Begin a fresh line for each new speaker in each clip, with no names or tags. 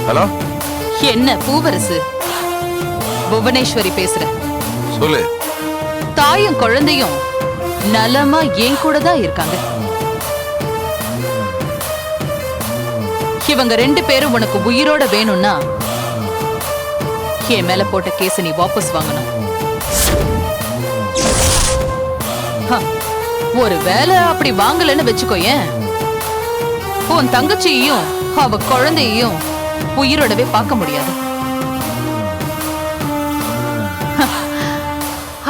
Hello,
என்ன பூவரசு? புவனேஸ்வரி பேசுறேன்.
சொல்லு.
தாயும் குழந்தையும் நலமா என் கூட தான் இருக்காங்க. இவங்க 2 பேரும் உனக்கு உயிரோட வேணும்னா என் மேல போட்ட கேஸ நீ வாபஸ் வாங்கணும். ஒரு வேலை அப்படி வாங்கலன்னு வச்சுக்கோயேன், உன் தங்கச்சியையும் அவ குழந்தையையும் உயிரோடவே பார்க்க முடியாது.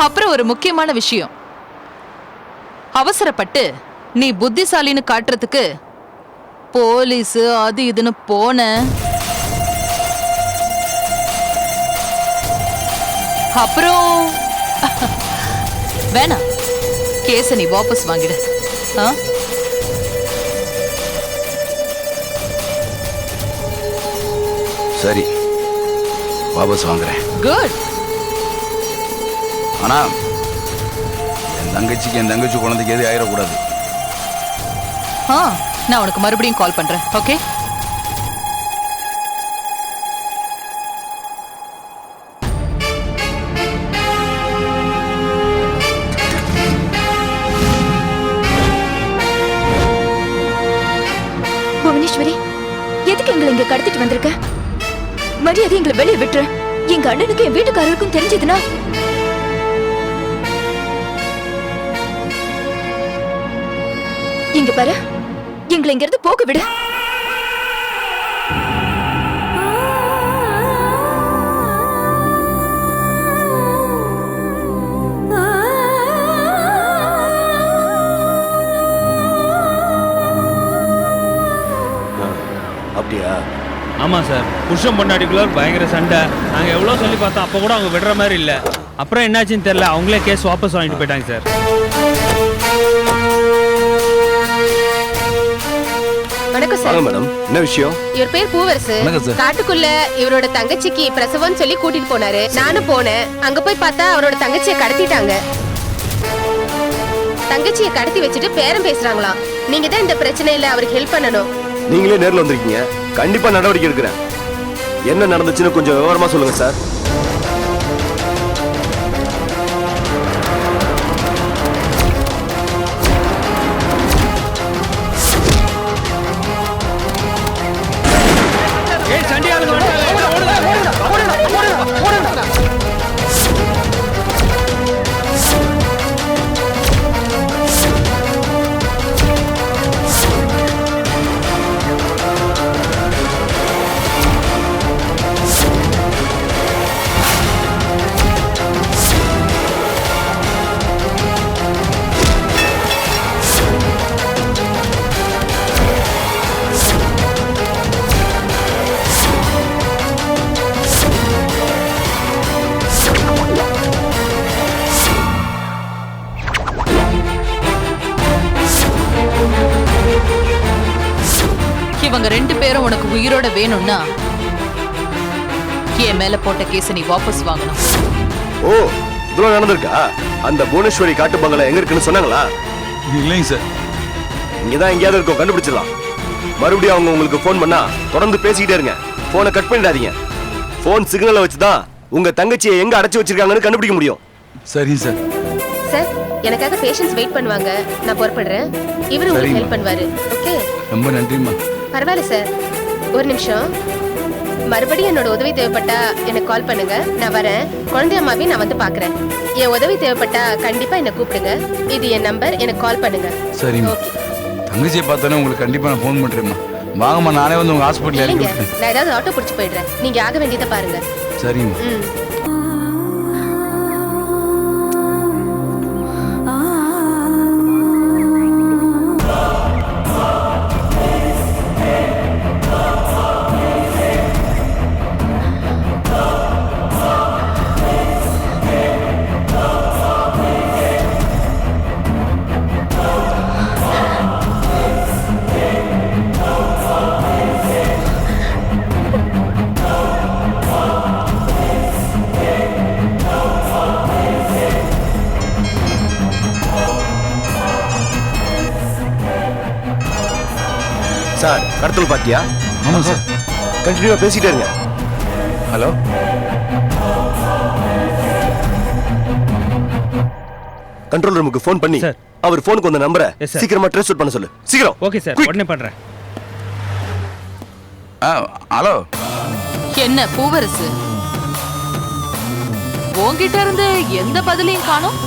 அப்புறம் ஒரு முக்கியமான விஷயம், அவசரப்பட்டு நீ புத்திசாலின்னு காட்டுறதுக்கு போலீஸ் அது இதுன்னு போன, அப்புறம் வேணாம், கேஸ நீ வாபஸ் வாங்கிடு.
சரி, வாபஸ் வாங்குறேன்.
குட்.
ஆனா என் தங்கச்சி குழந்தைக்கு எது ஆயிடக்கூடாது.
நான் உனக்கு மறுபடியும் கால் பண்றேன். ஓகே?
புவனேஸ்வரி, எதுக்கு எங்களை இங்க கடத்திட்டு வந்திருக்க? மரியாதை எங்களை வெளியே விட்டுரு. எங்க அண்ணனுக்கு என் வீட்டுக்காரருக்கும் தெரிஞ்சதுன்னா இங்க பாரு, எங்களை இங்க இருந்து போக விடு.
அப்படியா?
ஆமா சார், புருஷன் பொண்டாட்டிக்குள்ள பயங்கர சண்டை. நாங்க எவ்வளவு சொல்லி பார்த்தோம், அப்ப கூட அவங்க விடுற மாதிரி இல்ல. அப்புறம் என்னாச்சுன்னு தெரியல, அவங்களே கேஸ் வாபஸ் வாங்கிட்டு போயிட்டாங்க சார்.
வணக்கம் சார்.
மேடம், என்ன விஷயம்?
இவர் பேர் பூவரசு. காட்டுக்குள்ள இவரோட தங்கச்சிக்கு பிரசவம்னு சொல்லி கூட்டிட்டு போனாரு. நானும் போனேன். அங்க போய் பார்த்தா அவரோட தங்கச்சியை கடத்திட்டாங்க. தங்கச்சியை கடத்தி வச்சுட்டு பேரம் பேசுறாங்களாம். நீங்க தான் இந்த பிரச்சனையில அவருக்கு ஹெல்ப் பண்ணணும்.
நீங்களே நேர்ல வந்திருக்கீங்க, கண்டிப்பா நடவடிக்கை எடுக்கிறேன். என்ன நடந்துச்சுன்னு கொஞ்சம் விவரமா சொல்லுங்க சார்.
இவங்க 2 பேரும் உனக்கு உயிரோட வேணும்னா என் மேல போட்ட கேஸ நீ வாபஸ் வாங்கணும்.
ஓ, இதெல்லாம் நடந்திருக்கா? அந்த புவனேஸ்வரி காட்டு பங்களா எங்க இருக்குன்னு சொன்னாங்களா?
இல்லைங்க சார்.
இங்கதான் எங்கேயாவது இருக்கும், கண்டுபிடிச்சிடலாம். மறுபடியும் அவங்க உங்களுக்கு போன் பண்ணா தொடர்ந்து பேசிக்கிட்டே இருங்க. போனை கட் பண்ணிடாதீங்க. போன் சிக்னலை வச்சுதான் உங்க தங்கச்சியை எங்க அடைச்சு வச்சிருக்காங்கன்னு கண்டுபிடிக்க முடியும்.
சரிங்க சார்.
சார், எனக்காக பேஷண்ட்ஸ் வெயிட் பண்ணுவாங்க. நான் புறப்படுறேன். இவரு உங்களுக்கு ஹெல்ப் பண்ணுவாரு. ஓகே?
ரொம்ப நன்றிம்மா.
பரவாயில்ல சார். ஒரு நிமிஷம். மறுபடியும் என்னோட உதவி தேவைப்பட்டா எனக்கு கால் பண்ணுங்க. நான் வரேன். குழந்தை அம்மாவையும் நான் வந்து பாக்குறேன். என் உதவி தேவைப்பட்டா கண்டிப்பா என்ன கூப்பிடுங்க. இது என் நம்பர், எனக்கு கால் பண்ணுங்க.
சரிம்மா. தங்கச்சியை பார்த்தோன்னே உங்களுக்கு கண்டிப்பா நான் ஃபோன் பண்றேம்மா. வாங்கம்மா, நானே வந்து உங்க ஹாஸ்பிட்டல் இறக்கி விட்டுறேன்.
நான் ஏதாவது ஆட்டோ பிடிச்சு போயிடுறேன். நீங்க ஆக வேண்டியதை பாருங்க.
சரிம்மா.
சார், கடத்தல் பாத்தியா?
ஆமா சார்.
கண்டினியூவா பேசிட்டே இருங்க.
ஹலோ
கண்ட்ரோல் ரூமுக்கு ஃபோன் பண்ணி
சார்.
அவர் ஃபோனுக்கு வந்த நம்பரை
Yes, sir.
சீக்கிரமா ட்ரேஸ் அவுட் பண்ண சொல்லு. சீக்கிரம்.
Okay sir,
Quick.
உடனே பண்றேன்.
ஹலோ
என்ன பூவரசு, உன்கிட்ட இருந்து எந்த பதிலையும் காணோம்.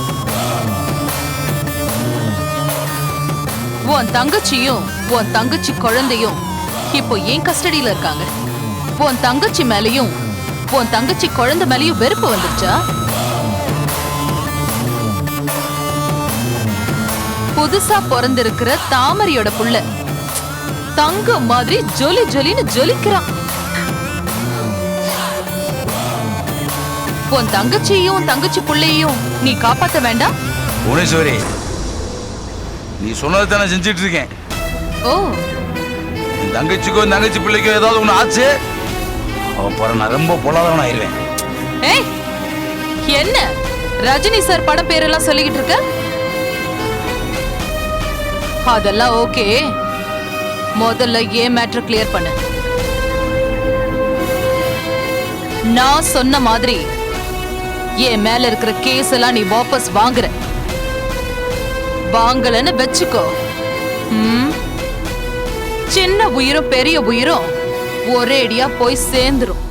உன் தங்கச்சியும் உன் தங்கச்சி குழந்தையும் இப்போ ஏன் கஸ்டடியில இருக்காங்க. உன் தங்கச்சி மேலயும் உன் தங்கச்சி குழந்தை மேலயும் வெறுப்பு வந்துருச்சா? புதுசா பிறந்திருக்கிற தாமரையோட புள்ள தங்கம் மாதிரி ஜொலி ஜொலின்னு ஜொலிக்கிறான். உன் தங்கச்சியும் தங்கச்சி புள்ளையும் நீ காப்பாத்த வேண்டாம்?
புவனேஸ்வரி, நீ சொன்னதை தானே செஞ்சுட்டு இருக்கேன்.
ஓ,
என் தங்கச்சிக்கோ என் தங்கச்சி பிள்ளைக்கோ ஏதாவது ஒன்று ஆச்சு, அப்புறம் நான் ரொம்ப பொல்லாதவன் ஆயிடுவேன்.
ஏய், என்ன ரஜினி சார் படம் பேரெல்லாம் சொல்லிக்கிட்டு இருக்க? அதெல்லாம் ஓகே, முதல்ல ஏன் மேட்டர் கிளியர் பண்ணு. நான் சொன்ன மாதிரி என் மேல இருக்கிற கேஸ் எல்லாம் நீ வாபஸ் வாங்குற. வாங்கலன்னு வெச்சுக்கோ, சின்ன உயிரும் பெரிய உயிரும் ஒரேடியா போய் சேர்ந்துரும்.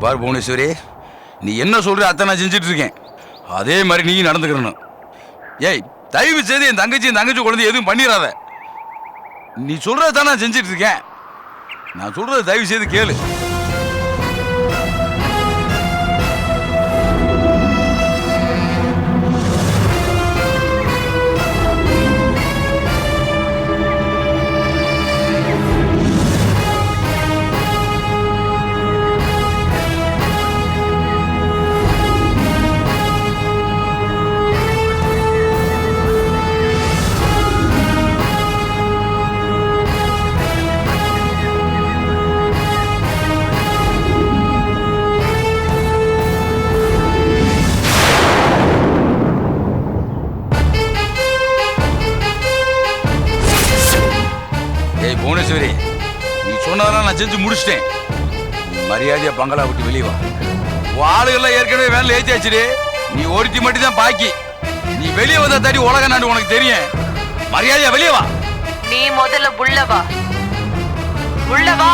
பாரு புவனேஸ்வரி, நீ என்ன சொல்ற அத்தை நான் செஞ்சுட்டு இருக்கேன், அதே மாதிரி நீ நடந்துக்கணும். ஏய், தயவு செய்து என் தங்கச்சி குழந்தை எதுவும் பண்ணிடாத. நீ சொல்றத தான் நான் செஞ்சுட்டு இருக்கேன். நான் சொல்றத தயவு செய்து கேளு. புவனேஸ்வரி, நீ சொன்னதெல்லாம் நான் செஞ்சு முடிச்சிட்டேன். மரியாதையா பங்களா விட்டு வெளியே வா. ஆளுகள்லாம் ஏற்கனவே வேலை ஏற்றியாச்சுடு. நீ ஒருத்தி மட்டும் தான் பாக்கி. நீ வெளியே வந்தா தடி உலக நாடு உனக்கு தெரியும். மரியாதையா வெளியே வா.
நீ முதல்ல உள்ளவா. உள்ளவா.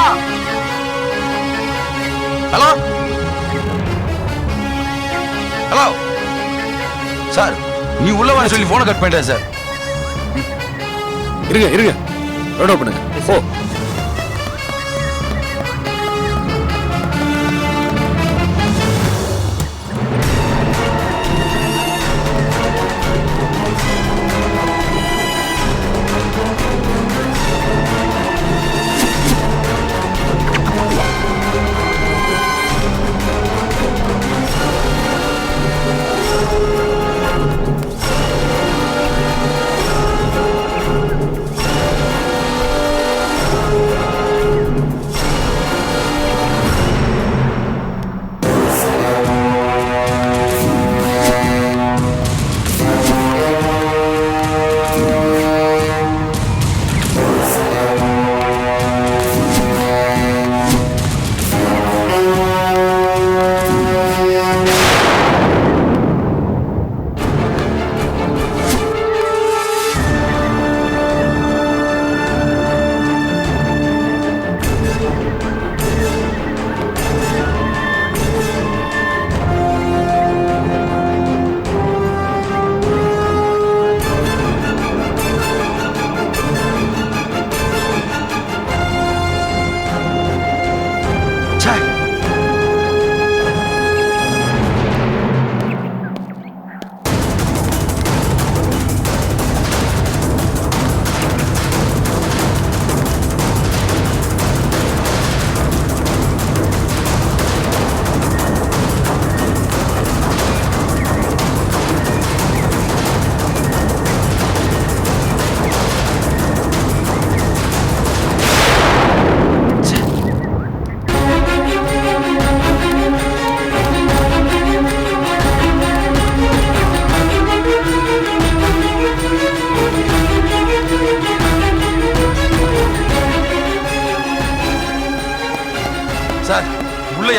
ஹலோ ஹலோ சார், நீ உள்ளவா சொல்லி போனை கட் பண்ணிட்டேன் சார்.
இருங்க ரோட் ஓபன் பண்ணுங்க. ஓ,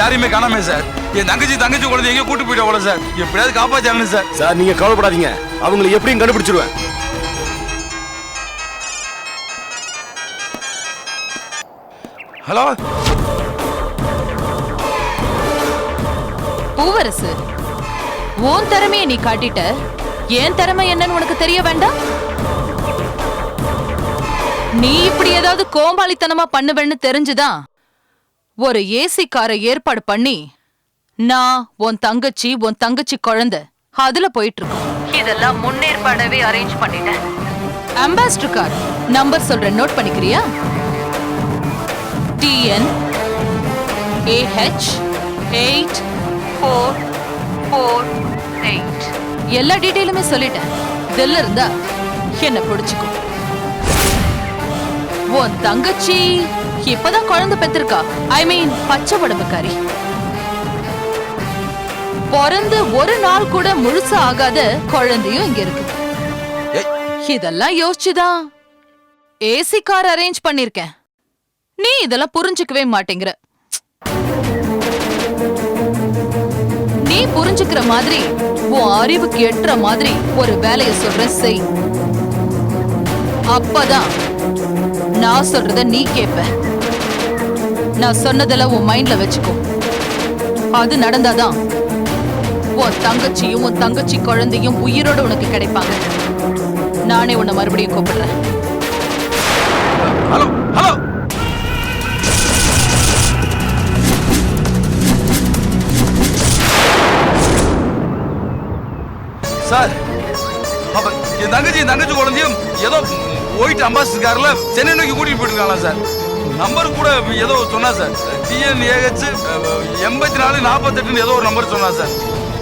யாரையுமே காணாமே சார். என் தங்கச்சி குழந்தை எங்கேயோ கூட்டு போயிட்டா போல சார். எப்படியாவது காப்பாத்தாங்கன்னு சார்.
சார் நீங்க கவலைப்படாதீங்க, அவங்களை எப்படியும் கண்டுபிடிச்சிருவேன்.
ஹலோ
பூவரசு, உன் திறமையை நீ காட்டிட்ட, என் திறமை என்னன்னு உனக்கு தெரிய வேண்டாம்? நீ இப்படி ஏதாவது கோமாளித்தனமா பண்ணுவேன்னு தெரிஞ்சுதான் ஒரு ஏசி காரை ஏற்பாடு பண்ணி நான் உன் தங்கச்சி குழந்தை அதுல போயிட்டு இருக்கோம். இதெல்லாம் முன்னேற்பாடவே அரேஞ்ச் பண்ணிட்டேன். அம்பாசிடர் கார் நம்பர் சொல்றேன், நோட் பண்ணிக்கிறியா? TN AH 8448. எல்லா டீடைலுமே சொல்லிட்டேன். தில்ல இருந்தா என்ன பிடிச்சுக்கோ. உன் தங்கச்சி இப்பதான் குழந்தை பெற்றிருக்கா. ஐ மீன் பச்சை உடம்புக்காரி. பிறந்து ஒரு நாள் கூட முழுசா ஆகாத குழந்தையும் இங்க இருக்கு. இதெல்லாம் யோசிச்சுதான் ஏசி கார் அரேஞ்ச் பண்ணிருக்கேன். நீ இதெல்லாம் புரிஞ்சுக்கவே மாட்டேங்கிற. நீ புரிஞ்சுக்கிற மாதிரி உன் அறிவுக்கு எட்டுற மாதிரி ஒரு வேலையை சொல்ற செய். அப்பதான் நான் சொல்றத நீ கேப்ப. நான் சொன்னதெல்லாம் உன் மைண்ட்ல வச்சுக்கோ. அது நடந்தாதான் உன் தங்கச்சியும் உன் தங்கச்சி குழந்தையும் உயிரோட உனக்கு கிடைப்பாங்க. நானே உன்னை மறுபடியும் கூப்பிடுறேன்.
ஹலோ ஹலோ சார், அப்ப என் தங்கச்சி குழந்தையும் ஏதோ ஒயிட் அம்பாசிடர் கார்ல சென்னை நோக்கி கூட்டிட்டு போயிருக்காங்களா சார்? நம்பர் கூட ஏதோ சொன்னா சார். TNAH 8448 ஏதோ ஒரு நம்பர் சொன்னா சார்.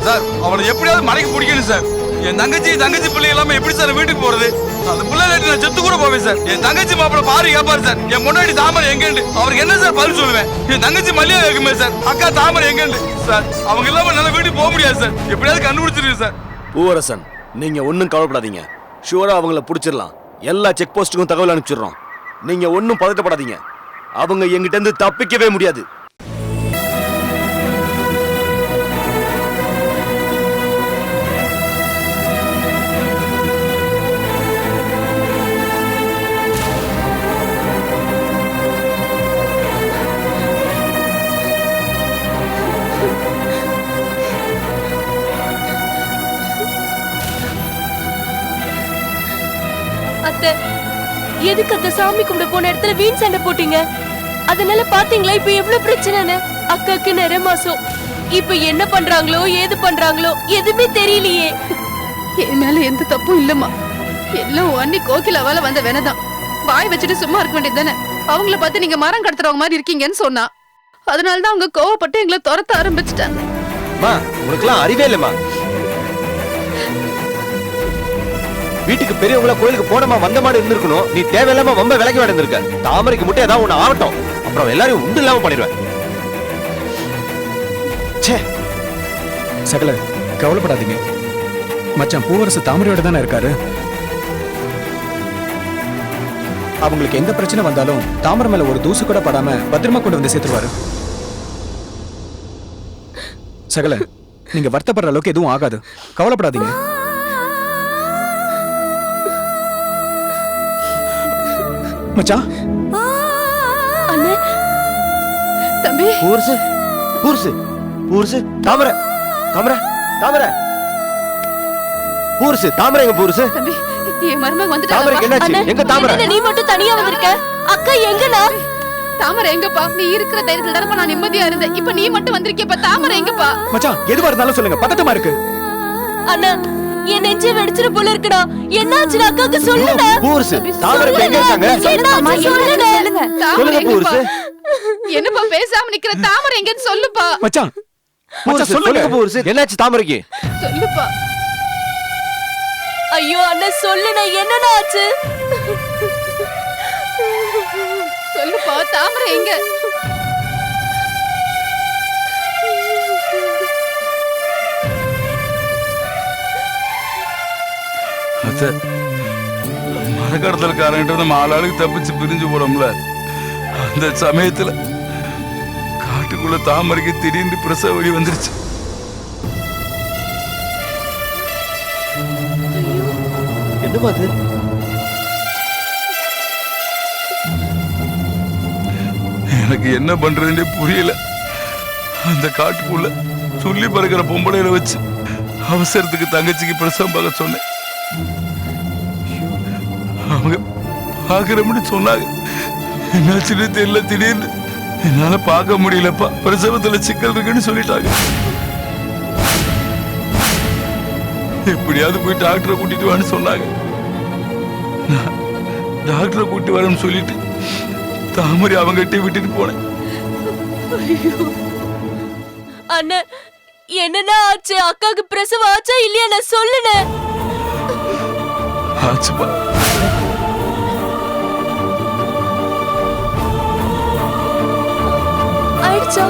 சார் அவனை எப்படியாவது மலைக்கு பிடிக்கணும் சார். என் தங்கச்சி பிள்ளை எல்லாமே எப்படி சார் வீட்டுக்கு போறது? அந்த பிள்ளை நான் செத்து கூட போவேன் சார். என் தங்கச்சி மாப்பிள்ள பாரு கேப்பாரு சார், என் முன்னாடி தாமரை எங்கேண்டு அவருக்கு என்ன சார் பதில் சொல்லுவேன்? என் தங்கச்சி மல்லியா இருக்குமே சார், அக்கா தாமரை எங்கேண்டு சார்? அவங்க இல்லாம என்னால வீட்டுக்கு போக முடியாது சார். எப்படியாவது கண்டுபிடிச்சிருக்கு சார்.
பூவரசன், நீங்க ஒன்னும் கவலைப்படாதீங்க. ஷூரா அவங்கள பிடிச்சிடலாம். எல்லா செக் போஸ்ட்டுக்கும் தகவல் அனுப்பிச்சிடுறோம். நீங்க ஒன்னும் பதட்டப்படாதீங்க. அவங்க எங்கிட்ட இருந்து தப்பிக்கவே முடியாது.
அத்தை, எதுக்கு அந்த சாமி கும்பிட போன இடத்துல வீண் சண்டை போட்டீங்க? அதனால பாத்தீங்களா இப்ப எவ்வளவு பிரச்சனைன்னு? அக்காக்கு நிறை மாசம். இப்ப என்ன பண்றாங்களோ ஏது பண்றாங்களோ எதுவுமே தெரியலையே.
என் மேல எந்த தப்பும் இல்லம்மா. எல்லாம் அன்னி கோகிலாவால வந்த வேணதான். வாய் வச்சுட்டு சும்மா இருக்க வேண்டியது தானே. அவங்கள பார்த்து நீங்க மரம் கடத்துறவங்க மாதிரி இருக்கீங்கன்னு சொன்னா, அதனாலதான் அவங்க கோவப்பட்டு எங்களை துரத்த ஆரம்பிச்சுட்டாங்க.
உனக்குலாம் அறிவே இல்லம்மா. வீட்டுக்கு பெரியவங்கள கோயிலுக்கு போனமா வந்த மாதிரி இருந்திருக்கணும். நீ தேவையில்லாம ரொம்ப விலகி நடந்திருக்க. தாமரைக்கு மட்டும் ஏதாவது ஒண்ணு ஆகட்டும், அப்புறம் எல்லாரையும் உண்டு இல்லாம பண்ணிடுவேன்.
சகல கவலைப்படாதீங்க மச்சான். பூவரசு தாமரையோட தானே இருக்காரு. அவங்களுக்கு எந்த பிரச்சனை வந்தாலும் தாமரை மேல ஒரு தூசு கூட படாம பத்திரமா கொண்டு வந்து சேர்த்துருவாரு. சகல நீங்க வருத்தப்படுற அளவுக்கு எதுவும் ஆகாது, கவலைப்படாதீங்க. மச்சான்,
அண்ணே,
தம்பி,
பூர்சு பூர்சு பூர்சு தாமரை தாமரை தாமரை பூர்சு தாமரை எங்க பூர்சு?
தம்பி, என் மருமக
தாமரைக்கு
வந்துட்டாங்க.
என்னாச்சு? எங்க தாமரை?
நீ மட்டும் தனியா வந்திருக்க. அக்கா எங்கண்ணா?
தாமரை எங்கப்பா? நீ இருக்கிற தைரியத்துல தானப்பா நான் நிம்மதியா இருந்தேன். இப்ப நீ மட்டும் வந்திருக்கேப்பா. தாமரை எங்கப்பா?
மச்சான் எதுவா இருந்தாலும் சொல்லுங்க, பதட்டமா இருக்கு.
அண்ணா, என் நெஞ்சு வெடிச்சிரு போல இருக்குடா. என்னாச்சு அக்காக்கு சொல்லுங்க.
பூர்சு தாமரை எங்க இருக்காங்க?
சொல்லுங்க.
சொல்லுங்க பூர்சு.
என்னப்பா பேசாம நிக்கிற? தாமரை எங்கன்னு சொல்லுப்பா.
மச்சான்
பூர்சு சொல்லுங்க பூர்சு. என்னாச்சு தாமரைக்கு?
சொல்லுப்பா.
ஐயோ அண்ணா சொல்லுண்ணா, என்னண்ணா ஆச்சு?
சொல்லுப்பா, தாமரை எங்க?
மரக்கடத்தல்காரன்ட்டு நம்ம ஆளாளுக்கு தப்பிச்சு பிரிஞ்சு போறோம்ல, அந்த சமயத்துல காட்டு வயிற்றுக்குள்ள தாமரைக்கு திடீர்னு பிரசவ வலி வந்துருச்சு.
என்னமா அது?
எனக்கு என்ன பண்றதுன்னே புரியல. அந்த காட்டுக்குள்ள சொல்லி பறக்கிற பொம்பளையில வச்சு அவசரத்துக்கு தங்கச்சிக்கு பிரசவம் பார்க்க சொன்னேன். அவங்க பாக்குறோம்னு சொன்னாங்க. என்னாச்சுன்னு தெரியல, திடீர்னு என்னால பார்க்க முடியலப்பா, பிரசவத்துல சிக்கல் இருக்குன்னு சொல்லிட்டாங்க. எப்படியாவது போய் டாக்டரை கூட்டிட்டு வான்னு சொன்னாங்க. டாக்டரை கூட்டி வரேன்னு சொல்லிட்டு தாமரை அவங்ககிட்ட விட்டுட்டு போனேன்.
அண்ணே என்னன்னா ஆச்சு? அக்காக்கு பிரசவம் ஆச்சா இல்லையா? நான் சொல்லுனே.
ஆச்சுப்பா.
ஆயிடுச்சா?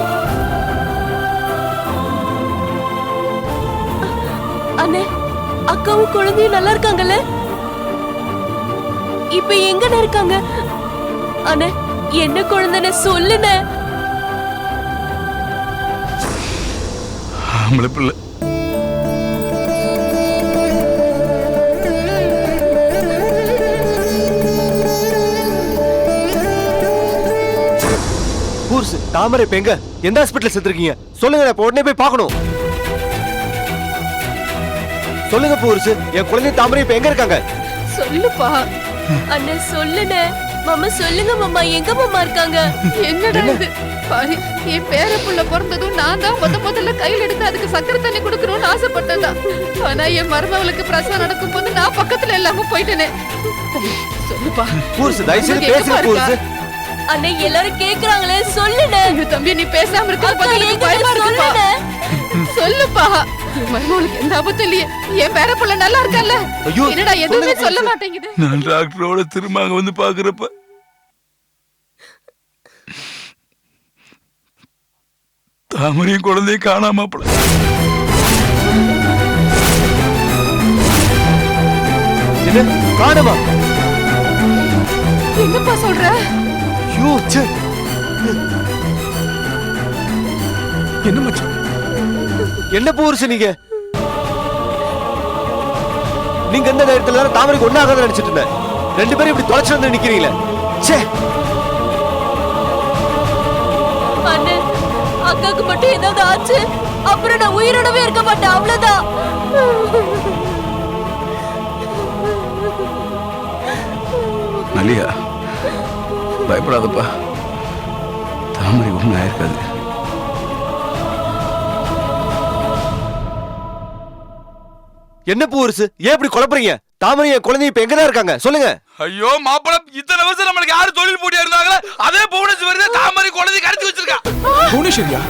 அண்ணே அக்காவும் குழந்தையும் நல்லா இருக்காங்கல்ல? இப்ப எங்கன்னு இருக்காங்க? அண்ணே என்ன குழந்தைன்னு சொல்லுனே.
ஆம்பளை பிள்ளை.
பூர்ஸ், தாமரை இப்ப எங்க? எந்த ஹாஸ்பிட்டல் சேர்த்திருக்கீங்க? சொல்லுங்க, நான் இப்ப உடனே போய் பார்க்கணும். சொல்லுங்க பூர்ஸ், என் குழந்தை தாமரை இப்ப எங்க இருக்காங்க?
சொல்லுப்பா. அண்ணே சொல்லுனே. மாமா சொல்லுங்க மாமா, எங்க மாமா இருக்காங்க?
என்னடா இது பாரு, என் பேர புள்ள பிறந்ததும் நான் தான் முதல்ல கையில் எடுத்து அதுக்கு சக்கரை தண்ணி கொடுக்கணும்னு ஆசைப்பட்டேன்டா. ஆனா என் மருமகளுக்கு பிரசவம் நடக்கும் போது நான் பக்கத்துல இல்லாம போயிட்டேனே. சொல்லுப்பா
பூர்ஸ், தயவு செய்து பேசுங்க பூர்ஸ்.
அண்ணே எல்லாரும் கேக்குறாங்களே, சொல்லுனே.
ஐயோ தம்பி, நீ பேசாம இருக்க
அக்கா,
எனக்கு
எங்க
பயமா இருக்குப்பா.
சொல்லுனே.
சொல்லுப்பா. என் மருமகளுக்கு எந்த ஆபத்தும் இல்லையே, என் பேர புள்ள நல்லா இருக்கல்ல?
ஐயோ,
என்னடா எதுவுமே
சொல்லுங்க
சொல்ல
பூர்ஸ்.
மாட்டேங்குது.
நான் டாக்டரோட திரும்ப அங்க வந்து பாக்குறப்ப தாமரையும் குழந்தையும் காணாம போல.
என்ன காணுமா?
என்னப்பா சொல்ற?
ஐயோ, ச்சே.
என்ன மச்சான்?
என்ன பூர்ஸ் நீங்க? நீங்க எந்த நேரத்துல தாமரைக்கு ஒண்ணாகாத நினைச்சிட்டு இருந்தேன். ரெண்டு பேரும் இப்படி தொலைச்சு வந்து நிக்கிறீங்களே. ச்சே.
அண்ணே அக்காக்கு மட்டும் ஏதாவது ஆச்சு அப்புறம் நான் உயிரோடவே இருக்க மாட்டேன், அவ்வளவுதான்.
மல்லிகா, பயப்படாதப்பா, தாமரை ஒன்றும் ஆயிருக்காது.
என்ன பூர்ஸ், ஏன் இப்படி குழப்பறீங்க? தாமரை என் குழந்தை இப்ப எங்கதான் இருக்காங்க? சொல்லுங்க.
ஐயோ மாப்பிள, இத்தனை வருஷம் நம்மளுக்கு யாரு தொழில் போட்டியா இருந்தாங்களோ அதே புவனேஸ்வரி தான் தாமரை குழந்தை கடத்தி வச்சிருக்கா.
புவனேஸ்வரியா?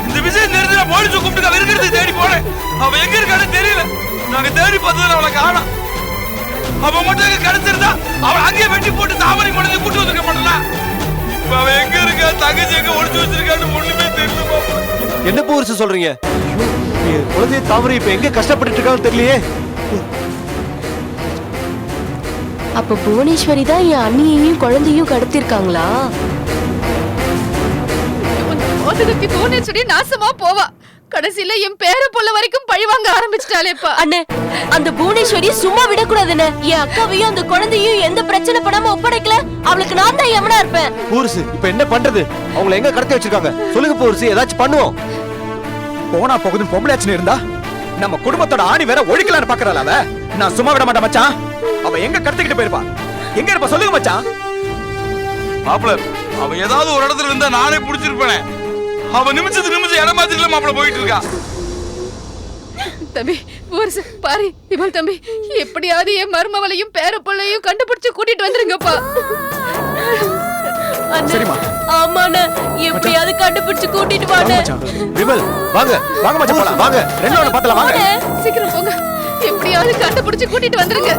இந்த விஷயம் தெரிஞ்சு நான் போலீஸ் கூப்பிட்டு அவ தேடி போனேன். அவ எங்க இருக்கான்னு தெரியல. நாங்க தேடி பார்த்ததுல அவளை காணோம். அவ மட்டும் கிடைச்சிருந்தா அவளை அங்கேயே வெட்டி போட்டு தாமரை குழந்தை கூட்டு வந்திருக்க மாட்டா. இப்ப அவ எங்க இருக்கா, தங்கச்சி எங்க ஒளிச்சு வச்சிருக்கான்னு ஒண்ணுமே தெரியல மாப்பிள.
என்ன பூர்ஸ் சொல்றீங்க? என் குழந்தை தாமரை இப்ப எங்க கஷ்டப்பட்டு இருக்கான்னு தெரியலையே.
அப்ப புவனேஸ்வரி தான் என் அண்ணியையும் குழந்தையும் கடத்திருக்காங்களா?
மோதகத்தி புவனேஸ்வரி நாசமா போவா. கடைசியில என் பேர புள்ள வரைக்கும் பழிவாங்க ஆரம்பிச்சிட்டாளேப்பா.
அண்ணே அந்த புவனேஸ்வரி சும்மா விடக்கூடாதுன்னு. என் அக்காவையும் அந்த குழந்தையும் எந்த பிரச்சனை படாம ஒப்படைக்கல, அவளுக்கு நான் தான் எவனா இருப்பேன்.
பூர்ஸ், இப்ப என்ன பண்றது? அவங்களை எங்க கடத்தி வச்சிருக்காங்க? சொல்லுங்க பூர்ஸ், ஏதாச்சும் பண்ணுவோம்.
போனா போகுதுன்னு பொம்பளையாச்சுன்னு இருந்தா நம்ம குடும்பத்தோட ஆணி வேற ஒழிக்கலான்னு பாக்குறாள் அவ. நான் சும்மா விட மாட்டேன் மச்சான். அவ எங்க கடத்திக்கிட்டு போயிருப்பா? எங்க இருப்பா சொல்லுங்க மச்சான்.
மாப்பிள, அவ ஏதாவது ஒரு இடத்துல இருந்தா நானே புடிச்சிருப்பேனே. அவ நிமிஷத்துக்கு நிமிஷம் இடமாத்திட்டுல மாப்பிள போயிட்டு இருக்கா.
தம்பி பூர்ஸ் பாரு, இவள் தம்பி எப்படியாவது என் மருமவளையும் பேர புள்ளையும் கண்டுபிடிச்சு கூட்டிட்டு வந்துருங்கப்பா.
சரிம்மா.
ஆமாண்ணே, எப்படியாவது கண்டுபிடிச்சு கூட்டிட்டு
வாங்க
வாண்ணே.
மச்சான்.
விமல், வாங்க.
வாங்க மச்சான் போலாம். வாங்க. ரெண்டோட பார்த்தலாம் வாங்க.
சீக்கிரம் போங்க, எப்படியாவது கண்டுபிடிச்சு கூட்டிட்டு வந்துருங்க.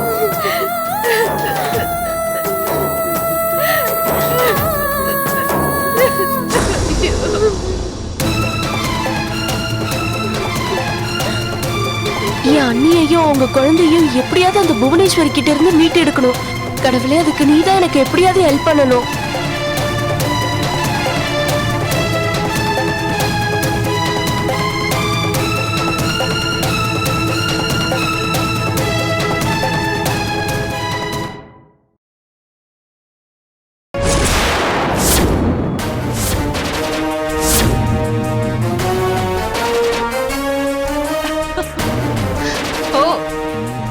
என் அண்ணியையும் உங்க குழந்தையும் எப்படியாவது அந்த புவனேஸ்வரி கிட்ட இருந்து மீட்டு எடுக்கணும். கடவுளே, அதுக்கு நீதான் எனக்கு எப்படியாவது ஹெல்ப் பண்ணணும்.